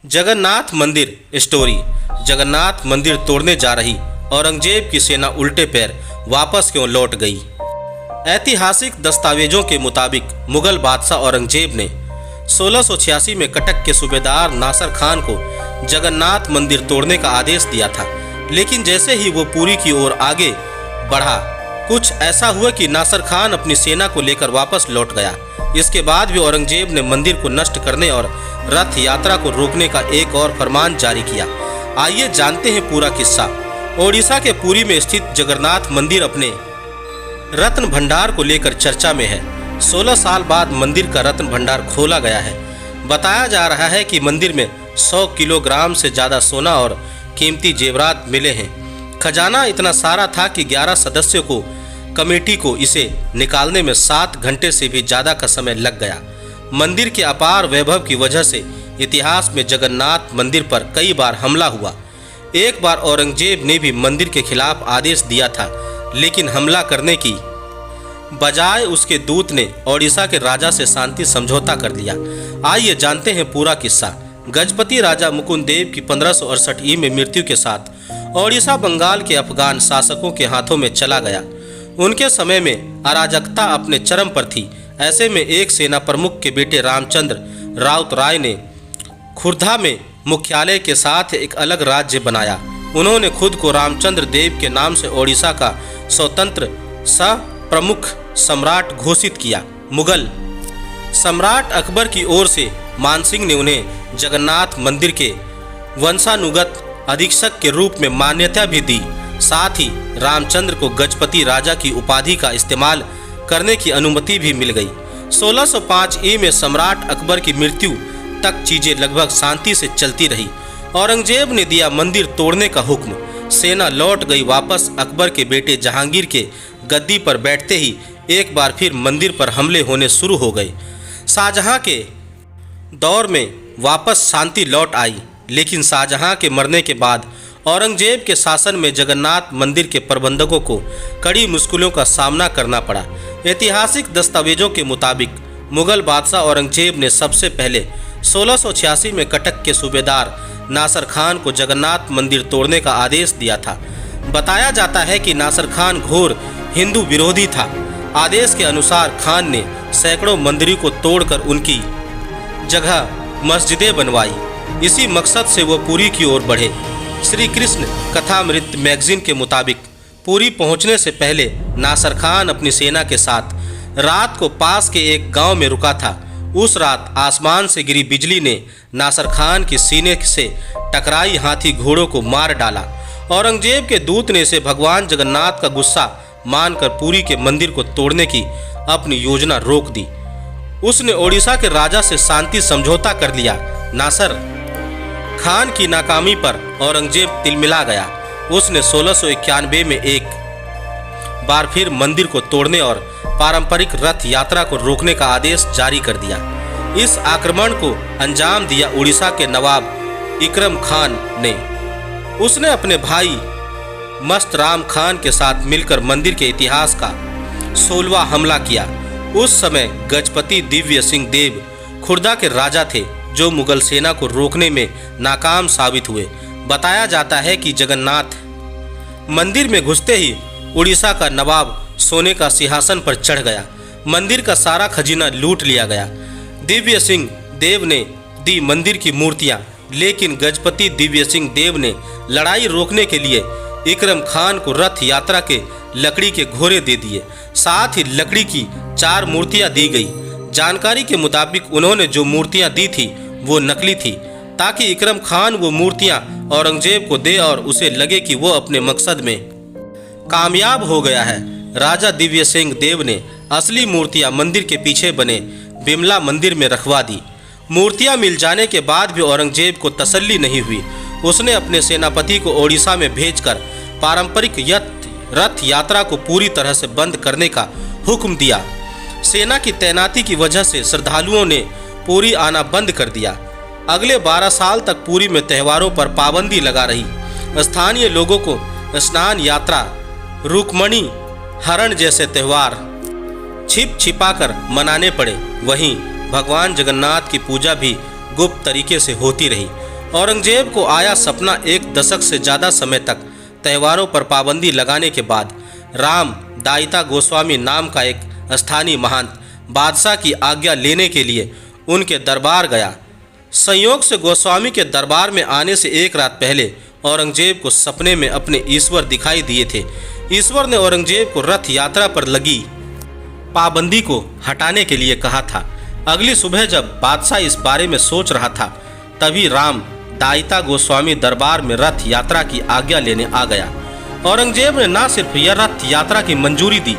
जगन्नाथ मंदिर स्टोरी। जगन्नाथ मंदिर तोड़ने जा रही औरंगजेब की सेना उल्टे पैर वापस क्यों लौट गई? ऐतिहासिक दस्तावेजों के मुताबिक मुगल बादशाह औरंगजेब ने 1686 में कटक के सूबेदार नासर खान को जगन्नाथ मंदिर तोड़ने का आदेश दिया था, लेकिन जैसे ही वो पुरी की ओर आगे बढ़ा, कुछ ऐसा हुआ कि नासर खान अपनी सेना को लेकर वापस लौट गया। इसके बाद भी औरंगजेब ने मंदिर को नष्ट करने और रथ यात्रा को रोकने का एक और फरमान जारी किया। आइए जानते हैं पूरा किस्सा। ओडिशा के पुरी में स्थित जगन्नाथ मंदिर अपने रत्न भंडार को लेकर चर्चा में है। 16 साल बाद मंदिर का रत्न भंडार खोला गया है। बताया जा रहा है कि मंदिर में 100 किलोग्राम से ज़्यादा सोना और कीमती जेवरात मिले हैं। खजाना इतना सारा था कि 11 सदस्यों को कमेटी को इसे निकालने में 7 घंटे से भी ज़्यादा का समय लग गया। मंदिर के अपार वैभव की वजह से इतिहास में जगन्नाथ मंदिर पर कई बार हमला हुआ। एक बार औरंगजेब ने भी मंदिर के खिलाफ आदेश दिया था, लेकिन हमला करने की बजाय उसके दूत ने ओडिशा के राजा से शांति समझौता कर लिया। आइए जानते हैं पूरा किस्सा। गजपति राजा मुकुंद देव की 1568 ई में मृत्यु के साथ ओडिशा बंगाल के अफगान शासकों के हाथों में चला गया। उनके समय में अराजकता अपने चरम पर थी। ऐसे में एक सेना प्रमुख के बेटे रामचंद्र राउत राय ने खुर्दा में मुख्यालय के साथ एक अलग राज्य बनाया। उन्होंने खुद को रामचंद्र देव के नाम से ओडिशा का स्वतंत्र सह प्रमुख सम्राट घोषित किया। मुगल सम्राट अकबर की ओर से मानसिंह ने उन्हें जगन्नाथ मंदिर के वंशानुगत अधीक्षक के रूप में मान्यता भी दी। साथ ही रामचंद्र को गजपति राजा की उपाधि का इस्तेमाल करने की अनुमति भी मिल गई। 1605 ई में सम्राट अकबर की मृत्यु तक चीजें लगभग शांति से चलती रही। औरंगजेब ने दिया मंदिर तोड़ने का हुक्म। सेना लौट गई वापस। अकबर के बेटे जहांगीर के गद्दी पर बैठते ही एक बार फिर मंदिर पर हमले होने शुरू हो गए। शाहजहां के दौर में वापस शांति लौट आई, लेकिन शाहजहां के मरने के बाद औरंगजेब के शासन में जगन्नाथ मंदिर के प्रबंधकों को कड़ी मुश्किलों का सामना करना पड़ा। ऐतिहासिक दस्तावेजों के मुताबिक मुगल बादशाह औरंगजेब ने सबसे पहले 1686 में कटक के सूबेदार नासर खान को जगन्नाथ मंदिर तोड़ने का आदेश दिया था। बताया जाता है कि नासर खान घोर हिंदू विरोधी था। आदेश के अनुसार खान ने सैकड़ों मंदिरों को तोड़कर उनकी जगह मस्जिदें बनवाई। इसी मकसद से वो पुरी की ओर बढ़े। श्री कृष्ण कथामृत मैगजीन के मुताबिक पुरी पहुंचने से पहले नासर खान अपनी सेना के साथ रात को पास के एक गांव में रुका था। उस रात आसमान से गिरी बिजली ने नासर खान की सीने से टकराई हाथी घोड़ों को मार डाला। औरंगजेब के दूत ने इसे भगवान जगन्नाथ का गुस्सा मानकर पुरी के मंदिर को तोड़ने की अपनी योजना रोक दी। उसने ओडिशा के राजा से शांति समझौता कर लिया। नासर खान की नाकामी पर औरंगजेब तिलमिला गया। उसने 1691 में एक बार फिर मंदिर को तोड़ने और पारंपरिक रथ यात्रा को रोकने का आदेश जारी कर दिया। इस आक्रमण को अंजाम दिया उड़ीसा के नवाब इकरम खान ने। उसने अपने भाई मस्तराम खान के साथ मिलकर मंदिर के इतिहास का 16वां हमला किया। उस समय गजपति दिव्य सिंह देव खुर्दा के राजा थे, जो मुगल सेना को रोकने में नाकाम साबित हुए। बताया जाता है कि जगन्नाथ मंदिर में घुसते ही उड़ीसा का नवाब सोने का सिंहासन पर चढ़ गया। मंदिर का सारा खजीना लूट लिया गया। दिव्य सिंह देव ने दी मंदिर की मूर्तियां, लेकिन गजपति दिव्य सिंह देव ने लड़ाई रोकने के लिए इकरम खान को रथ यात्रा के लकड़ी के घोड़े दे दिए। साथ ही लकड़ी की 4 मूर्तियां दी गई। जानकारी के मुताबिक उन्होंने जो मूर्तियां दी थी वो नकली थी, ताकि इकरम खान वो मूर्तियां औरंगजेब को दे और उसे लगे कि वो अपने मकसद में कामयाब हो गया है। राजा दिव्य सिंह देव ने असली मूर्तियां मंदिर के पीछे बने बिमला मंदिर में रखवा दी। मूर्तियां मिल जाने के बाद भी औरंगजेब को तसल्ली नहीं हुई। उसने अपने सेनापति को ओडिशा में भेजकर पारंपरिक रथ यात्रा को पूरी तरह से बंद करने का हुक्म दिया। सेना की तैनाती की वजह से श्रद्धालुओं ने पुरी आना बंद कर दिया। अगले 12 साल तक पुरी में त्योहारों पर पाबंदी लगा रही। स्थानीय लोगों को स्नान यात्रा, रुक्मणी हरण जैसे त्यौहार छिप छिपाकर मनाने पड़े। वहीं भगवान जगन्नाथ की पूजा भी गुप्त तरीके से होती रही। औरंगजेब को आया सपना 1 दशक से ज़्यादा समय तक त्योहारों पर पाबंदी लगाने के बाद राम दायिता गोस्वामी नाम का एक स्थानीय महंत बादशाह की आज्ञा लेने के लिए उनके दरबार गया। संयोग से गोस्वामी के दरबार में आने से 1 रात पहले औरंगजेब को सपने में अपने ईश्वर दिखाई दिए थे। ईश्वर ने औरंगजेब को रथ यात्रा पर लगी पाबंदी को हटाने के लिए कहा था। अगली सुबह जब बादशाह इस बारे में सोच रहा था, तभी राम दायिता गोस्वामी दरबार में रथ यात्रा की आज्ञा लेने आ गया। औरंगजेब ने न सिर्फ यह रथ यात्रा की मंजूरी दी,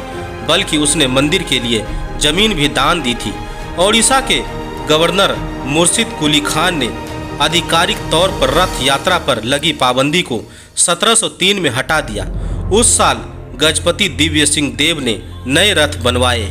बल्कि उसने मंदिर के लिए जमीन भी दान दी थी। ओडिशा के गवर्नर मुर्शिद कुली खान ने आधिकारिक तौर पर रथ यात्रा पर लगी पाबंदी को 1703 में हटा दिया। उस साल गजपति दिव्य सिंह देव ने नए रथ बनवाए।